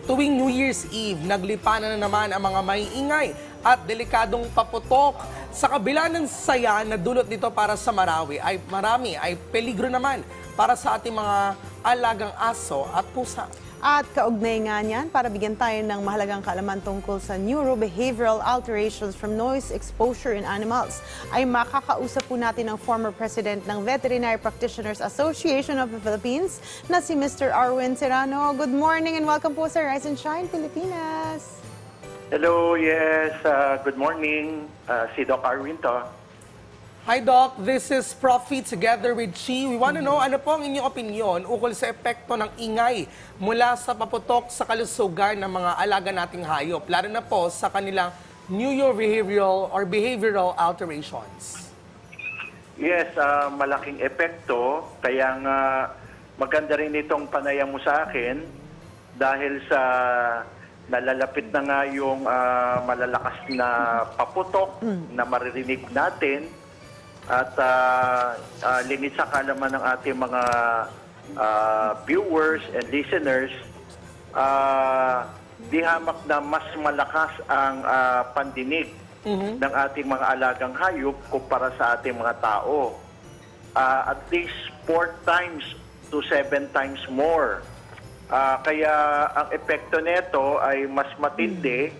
Tuwing New Year's Eve, naglipanan na naman ang mga maiingay at delikadong paputok. Sa kabila ng saya na dulot nito para sa marami ay peligro naman para sa ating mga alagang aso at pusa. At kaugnay nga niyan, para bigyan tayo ng mahalagang kaalaman tungkol sa neurobehavioral alterations from noise exposure in animals, ay makakausap po natin ang former president ng Veterinary Practitioners Association of the Philippines na si Mr. Arwin Serrano. Good morning and welcome po sa Rise and Shine, Pilipinas. Hello, yes, good morning. Si Doc Arwin to. Hi Doc, this is Profi together with Chi. We want to know ano po ang inyong opinion ukol sa epekto ng ingay mula sa paputok sa kalusugan ng mga alaga nating hayop, lalo na po sa kanilang neurobehavioral or behavioral alterations. Yes, malaking epekto. Kaya nga maganda rin itong panayam mo sa akin dahil sa nalalapit na nga yung malalakas na paputok na maririnig natin. At limit sa kalaman ng ating mga viewers and listeners, di hamak na mas malakas ang pandinig ng ating mga alagang hayop kumpara sa ating mga tao. At least 4 times to 7 times more. Kaya ang epekto nito ay mas matindi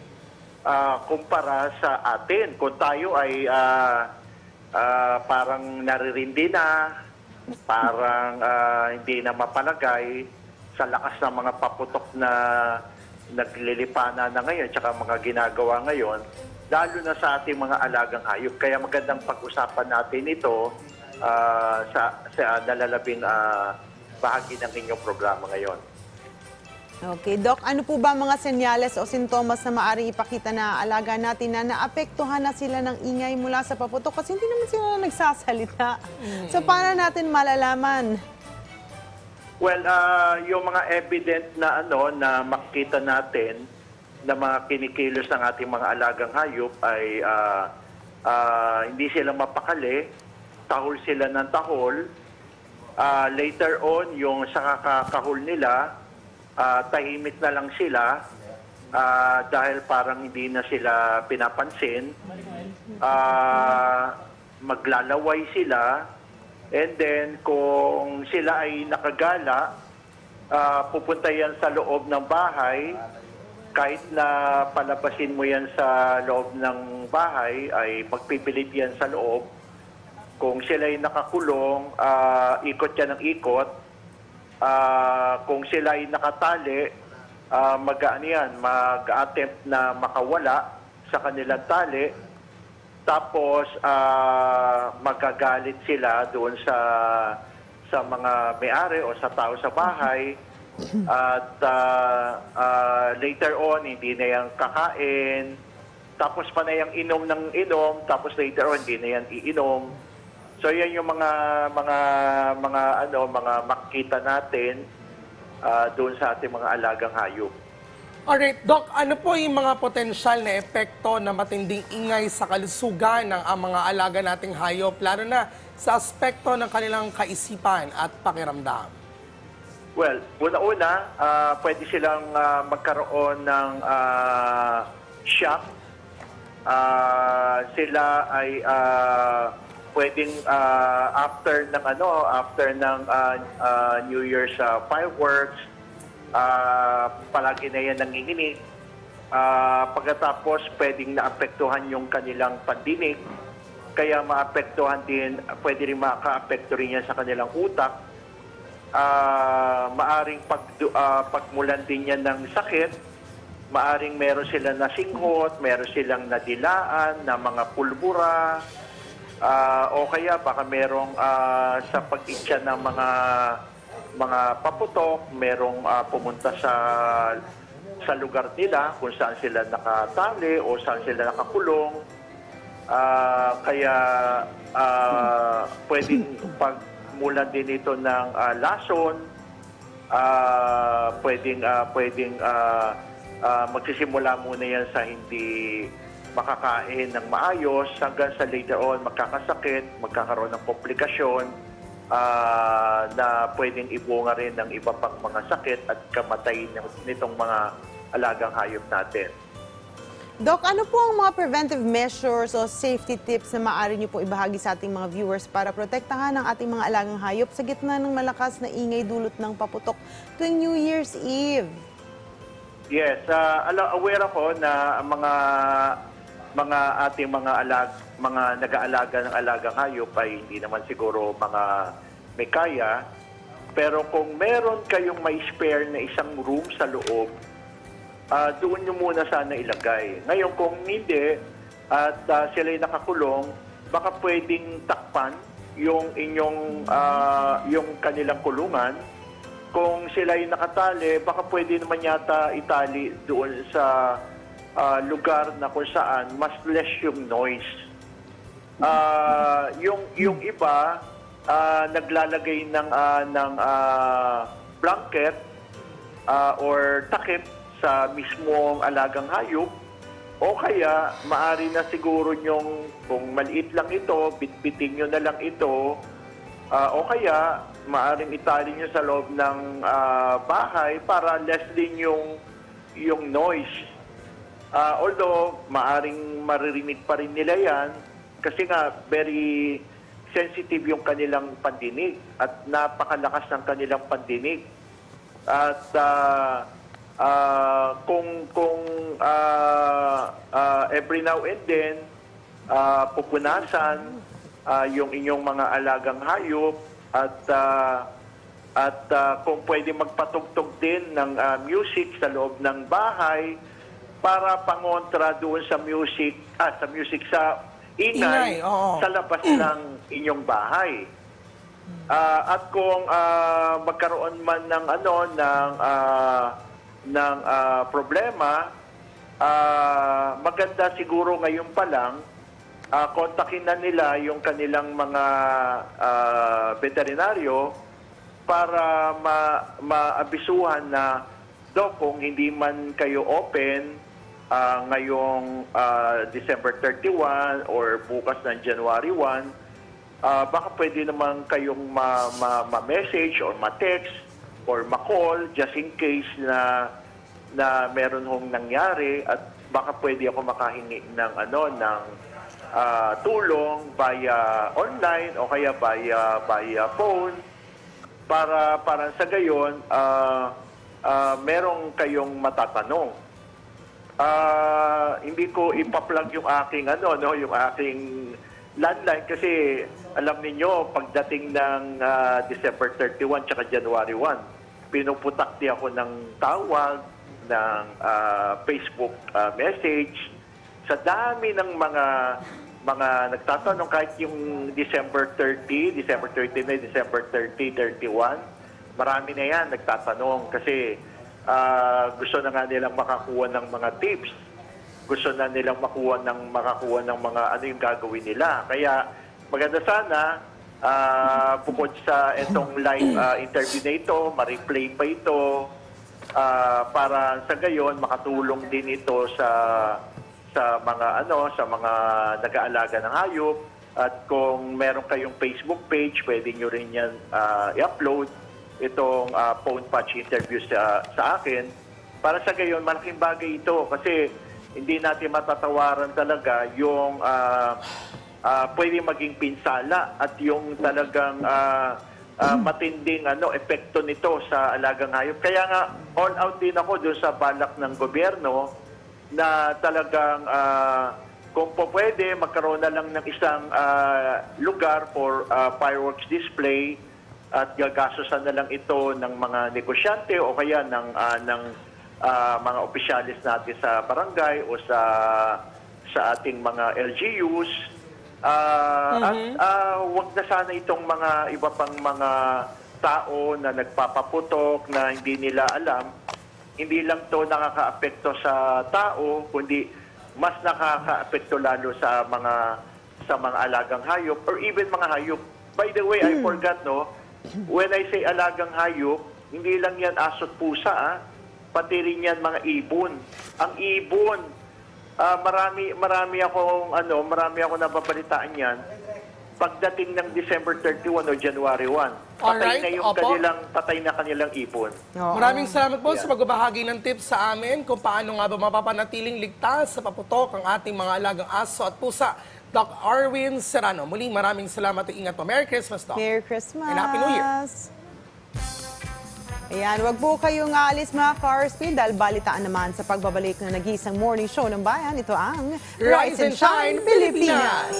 kumpara sa atin. Kung tayo ay parang naririndi na, parang hindi na mapalagay sa lakas ng mga paputok na naglilipana na ngayon tsaka mga ginagawa ngayon, lalo na sa ating mga alagang hayop. Kaya magandang pag-usapan natin ito sa nalalabing bahagi ng inyong programa ngayon. Okay, Doc, ano po ba mga senyales o sintomas na maaaring ipakita na alaga natin na naapektuhan na sila ng ingay mula sa paputok? Kasi hindi naman sila nagsasalita. So, paano natin malalaman? Well, yung mga evident na na makita natin na mga kinikilos ng ating mga alagang hayop ay hindi sila mapakali, tahol sila ng tahol. Later on, yung sa kakahol nila, tahimik na lang sila dahil parang hindi na sila pinapansin. Maglalaway sila, and then kung sila ay nakagala, pupunta yan sa loob ng bahay. Kahit na palabasin mo yan sa loob ng bahay, ay magpipilit yan sa loob. Kung sila ay nakakulong, ikot yan ng ikot. Kung sila ay nakatali, mag-attempt na makawala sa kanilang tali. Tapos magagalit sila doon sa mga may-ari o sa tao sa bahay. At later on, hindi na yan kakain. Tapos panayang inom ng inom, tapos later on, hindi na yan iinom. So yan yung mga makikita natin doon sa ating mga alagang hayop. Alright, Doc, ano po yung mga potensyal na epekto na matinding ingay sa kalusugan ng mga alaga nating hayop, lalo na sa aspekto ng kanilang kaisipan at pakiramdam? Well, una-una, pwede silang magkaroon ng shock. Sila ay pwedeng after ng New Year's fireworks, palagi na yan nanginginig. Pagkatapos pwedeng naapektuhan yung kanilang pandinig, kaya pwede rin maka-apekto rin yan sa kanilang utak. Maaring pagmulan din yan ng sakit, maaring meron silang nasinghot, meron silang nadilaan na mga pulbura. O kaya baka merong sa pag-itya ng mga paputok, merong pumunta sa lugar nila kung saan sila nakatali o saan sila nakakulong. Kaya pwedeng pagmulan din ito ng lason, pwedeng magsisimula muna yan sa hindi makakain ng maayos hanggang sa later on magkakasakit, magkakaroon ng komplikasyon na pwedeng ibunga rin ng iba pang mga sakit at kamatayin nitong mga alagang hayop natin. Doc, ano po ang mga preventive measures o safety tips na maaari niyo po ibahagi sa ating mga viewers para protektahan ang ating mga alagang hayop sa gitna ng malakas na ingay dulot ng paputok tuwing New Year's Eve? Yes, aware ako na ang mga ating mga nag-aalaga ng alagang hayop ay hindi naman siguro mga may kaya. Pero kung meron kayong may spare na isang room sa loob, doon nyo muna sana ilagay. Ngayon, kung hindi, at sila'y nakakulong, baka pwedeng takpan yung yung kanilang kulungan. Kung sila'y nakatali, baka pwede naman yata itali doon sa lugar na kung saan mas less yung noise. Yung iba, naglalagay ng blanket or takip sa mismong alagang hayop, o kaya maari na siguro nyong, kung maliit lang ito, bitbitin nyo na lang ito, o kaya maaring itali nyo sa loob ng bahay para less din yung noise. Although maaring maririnig pa rin nila yan kasi nga very sensitive yung kanilang pandinig at napakalakas ng kanilang pandinig. At kung every now and then pupunasan yung inyong mga alagang hayop at kung pwede magpatugtog din ng music sa loob ng bahay para pangontra doon sa sa ingay oo. sa labas ng inyong bahay. At kung magkaroon man ng problema, maganda siguro ngayon pa lang kontakin na nila yung kanilang mga veterinaryo para maabisuhan na, Dok, kung hindi man kayo open ngayong December 31 or bukas ng January 1, baka pwede naman kayong ma-message or ma-text or ma-call just in case na meron hong nangyari at baka pwede ako makahingi ng tulong via online o kaya via phone para sa gayon merong kayong matatanong. Hindi ko ipa-plug yung aking yung aking landline kasi alam niyo pagdating ng December 31 tsaka January 1, pinuputakti ako ng tawag, ng Facebook message. Sa dami ng mga nagtatanong, kahit yung December 30, December 29, December 30, 31, marami na yan nagtatanong kasi gusto na nga nilang makakuha ng mga tips. Gusto na nilang makakuha ng mga ano yung gagawin nila. Kaya maganda sana, bukod sa itong live interview na ito, ma-replay pa ito, para sa gayon makatulong din ito sa mga nag-aalaga ng hayop. At kung meron kayong Facebook page, pwede nyo rin yan i-upload itong phone patch interview sa akin. Para sa gayon, malaking bagay ito kasi hindi natin matatawaran talaga yung pwede maging pinsala at yung talagang matinding epekto nito sa alagang hayop. Kaya nga, all out din ako doon sa balak ng gobyerno na talagang kung po pwede, magkaroon na lang ng isang lugar for fireworks display at gagastusan na lang ito ng mga negosyante o kaya ng mga opisyalis natin sa barangay o sa ating mga LGUs. At wag na sana itong mga iba pang mga tao na nagpapaputok na hindi nila alam. Hindi lang to nakakaapekto sa tao, kundi mas nakakaapekto lalo sa mga alagang hayop or even mga hayop. By the way, I forgot, when I say alagang hayop, hindi lang yan aso't pusa, pati rin yan mga ibon. Ang ibon, marami akong nababalitaan yan. pagdating ng December 31 o January 1, Alright, opo. patay na kanilang ipon. Oo. Maraming salamat po Yeah. sa pagbabahagi ng tips sa amin kung paano nga ba mapapanatiling ligtas sa paputok ang ating mga alagang aso at pusa. Doc Arwin Serrano, muli maraming salamat at ingat po. Merry Christmas, Doc. Merry Christmas! And Happy New Year. Ayan, wag po kayong aalis mga ka-RSP dahil balitaan naman sa pagbabalik ng nag-iisang morning show ng bayan. Ito ang Rise and Shine, Pilipinas!